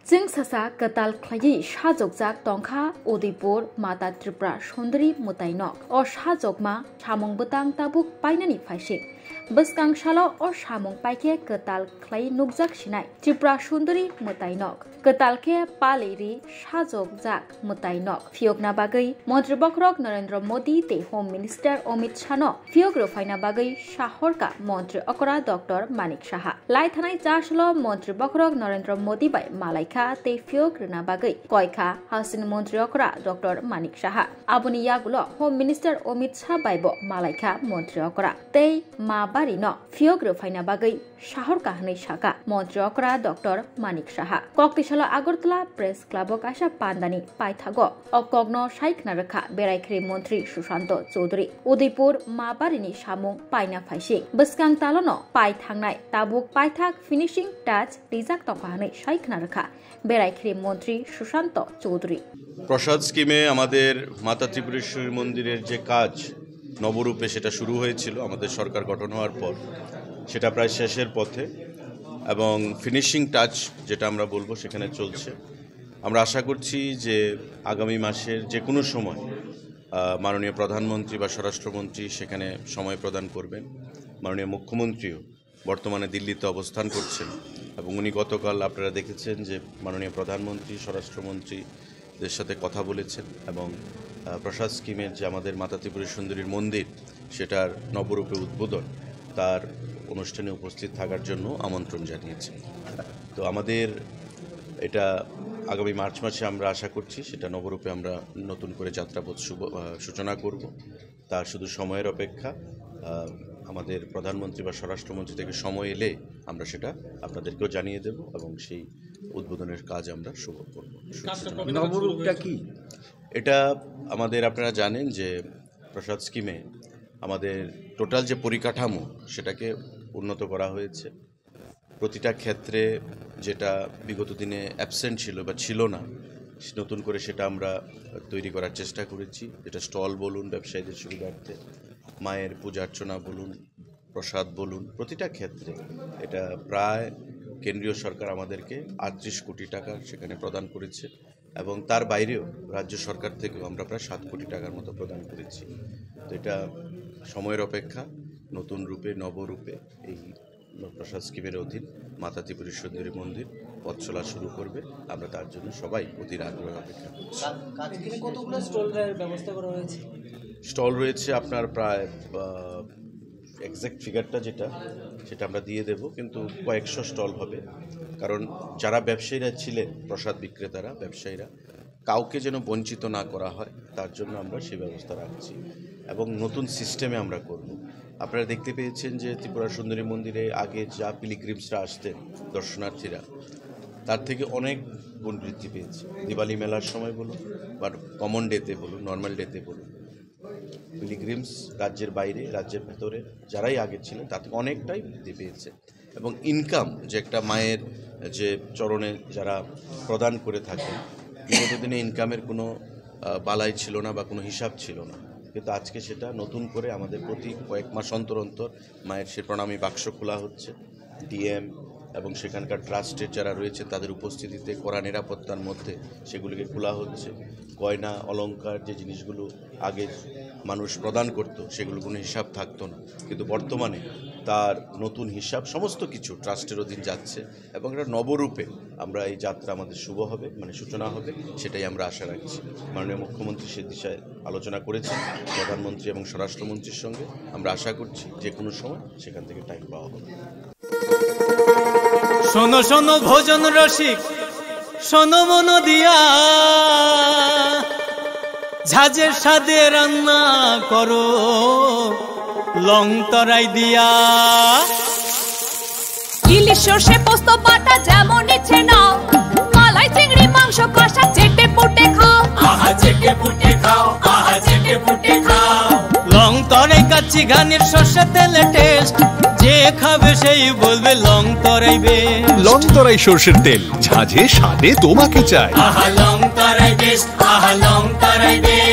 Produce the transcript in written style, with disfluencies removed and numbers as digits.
जों सासा कताल ख्लायै साजोकजाक तंखा उदयपुर माता त्रिपुरा सुंदरी मुताइनक अ साजोकमा सामुं बतang tabuk पाइनानि फाइसे बसकांशालो अ सामुं पाइके कताल ख्लायै नुकजाक सिनाय त्रिपुरा सुंदरी मुताइनक कतालके पालेरि साजोकजाक मुताइनक फियोगना बागै मन्त्री बखरक नरेंद्र मोदी ते होम मिनिस्टर अमित शाह फियोग रफाइना बागै शाहरका मन्त्री अकरा डॉक्टर मानिक साहा लाइथानाय जासलो मन्त्री बखरक नरेंद्र मोदी बाय मालाइखा ते फियोग रना बागै कयखा हासिन मन्त्री अकरा डॉक्टर मानिक साहा आबुनि यागुलो होम मिनिस्टर अमित शाह बायबो मालाइखा मन्त्री अकरा ते माबारि न फियोग रफाइना बागै शाहर काहनै शाखा मन्त्री अकरा डॉक्टर मानिक साहा कक्तिशाला आगरतला प्रेस क्लाबक आशा पान्दानि पाइथागो अकग्न साइखना रखा बेरायख्रि मन्त्री सुशांत चौधरी उदयपुर माबारिनि सामुं पाइना फाइसे बसकां तालन पाइ थांनाय ताबुक पाइथाक फिनिशिंग टाच रिजाक तंखाहनै साइखना रखा बेरायख्रि मन्त्री सुशांत चौधरी प्रसाद स्कीमे आमादेर माता त्रिपुरेश्वरी मंदिरेर जे काज नवरूपे सेटा शुरू हयेछिलो आमादेर सरकार गठन होवार पर सेटा प्राय शेषेर पथे এবং ফিনিশিং টাচ যেটা আমরা বলবো সেখানে চলছে। আমরা আশা করছি যে আগামী মাসের যে কোনো সময় মাননীয় প্রধানমন্ত্রী বা স্বরাষ্ট্রমন্ত্রী সেখানে সময় প্রদান করবেন। মাননীয় মুখ্যমন্ত্রীও বর্তমানে দিল্লিতে অবস্থান করছেন এবং উনি গতকাল আপনারা দেখেছেন যে মাননীয় প্রধানমন্ত্রী স্বরাষ্ট্রমন্ত্রীদের সাথে কথা বলেছেন এবং প্রসাদ স্কিমের যে আমাদের মাতা ত্রিপুরা সুন্দরীর মন্দির সেটার নবরূপে উদ্বোধন তার অনুষ্ঠানে উপস্থিত থাকার জন্য আমন্ত্রণ জানিয়েছে। তো আমাদের এটা আগামী মার্চ মাসে আমরা আশা করছি সেটা নবরূপে আমরা নতুন করে যাত্রাপথ সূচনা করব। তার শুধু সময়ের অপেক্ষা, আমাদের প্রধানমন্ত্রী বা স্বরাষ্ট্রমন্ত্রী থেকে সময় এলে আমরা সেটা আপনাদেরকেও জানিয়ে দেব এবং সেই উদ্বোধনের কাজ আমরা শুরু করব। নবরূপটা কি? এটা আমাদের আপনারা জানেন যে প্রসাদ স্কিমে আমাদের টোটাল যে পরিকাঠামো সেটাকে উন্নত করা হয়েছে। প্রতিটা ক্ষেত্রে যেটা বিগত দিনে অ্যাবসেন্ট ছিল বা ছিল না নতুন করে সেটা আমরা তৈরি করার চেষ্টা করেছি। যেটা স্টল বলুন, ব্যবসায়ীদের সুবিধার্থে, মায়ের পূজা অর্চনা বলুন, প্রসাদ বলুন, প্রতিটা ক্ষেত্রে এটা প্রায় কেন্দ্রীয় সরকার আমাদেরকে 38 কোটি টাকা সেখানে প্রদান করেছে এবং তার বাইরেও রাজ্য সরকার থেকেও আমরা প্রায় 7 কোটি টাকার মতো প্রদান করেছি। তো এটা সময়ের অপেক্ষা, নতুন রূপে নবরূপে এই প্রসাদ স্কিমের অধীন মাতা ত্রিপুরা সুন্দরী মন্দির পথ চলা শুরু করবে। আমরা তার জন্য সবাই অধীর আগ্রহে অপেক্ষা করছি। কতগুলো স্টলের ব্যবস্থা করা হয়েছে? স্টল রয়েছে আপনার প্রায় এক্সাক্ট ফিগারটা সেটা আমরা দিয়ে দেব, কিন্তু কয়েকশো স্টল হবে। কারণ যারা ব্যবসায়ীরা ছিলেন, প্রসাদ বিক্রেতারা, ব্যবসায়ীরা, কাউকে যেন বঞ্চিত না করা হয় তার জন্য আমরা সেই ব্যবস্থা রাখছি এবং নতুন সিস্টেমে আমরা করব। আপনারা দেখতে পেয়েছেন যে ত্রিপুরা সুন্দরী মন্দিরে আগে যা পিলিগ্রিমসরা আসতেন দর্শনার্থীরা, তার থেকে অনেক গুণ বৃদ্ধি পেয়েছে। দিওয়ালি মেলার সময় বলুন বা কমন ডেতে বলুন, নর্মাল ডেতে বলুন, পিলিগ্রিমস রাজ্যের বাইরে রাজ্যের ভেতরে যারাই আগে ছিলেন তার থেকে অনেকটাই বৃদ্ধি পেয়েছে এবং ইনকাম যে একটা মায়ের যে চরণে যারা প্রদান করে থাকেন, বিগত দিনে ইনকামের কোনো বালাই ছিল না বা কোনো হিসাব ছিল না, কিন্তু আজকে সেটা নতুন করে আমাদের প্রতি কয়েক মাস অন্তর অন্তর মায়ের সে প্রণামী বাক্স খোলা হচ্ছে। ডিএম এবং সেখানকার ট্রাস্টের যারা রয়েছে তাদের উপস্থিতিতে কড়া নিরাপত্তার মধ্যে সেগুলিকে খোলা হচ্ছে। গয়না অলংকার যে জিনিসগুলো আগে মানুষ প্রদান করত সেগুলো কোনো হিসাব থাকতো না, কিন্তু বর্তমানে তার নতুন হিসাব সমস্ত কিছু ট্রাস্টের অধীন যাচ্ছে এবং এটা নবরূপে আমরা এই যাত্রা আমাদের শুভ হবে, মানে সূচনা হবে, সেটাই আমরা আশা রাখছি। মাননীয় মুখ্যমন্ত্রী সে দিশায় আলোচনা করেছেন প্রধানমন্ত্রী এবং স্বরাষ্ট্রমন্ত্রীর সঙ্গে। আমরা আশা করছি যে কোনো সময় সেখান থেকে টাইম পাওয়া হবে। শোনো শোনো ভোজন রসিক, শোনো মন দিয়া, ঝাঁঝের স্বাদে রান্না করো লং তরাই দিয়া। ইলিশ সর্ষে পোস্ত বাটা যেমন ইচ্ছে নাও, মালাই চিংড়ি মাংস কষা চেটে পুটে খাও, আহা চেটে পুটে খাও, আহা চেটে পুটে খাও। লং তরাই কাচ্চি ঘানির সর্ষে তেলে টেস্ট, যে খাবে সেই বলবে লং তরাই বেশ। লং তরাই সর্ষের তেল, ঝাঁঝে স্বাদে তোমাকে চাই। আহা লং তরাই বেশ, আহা লং তরাই বেশ।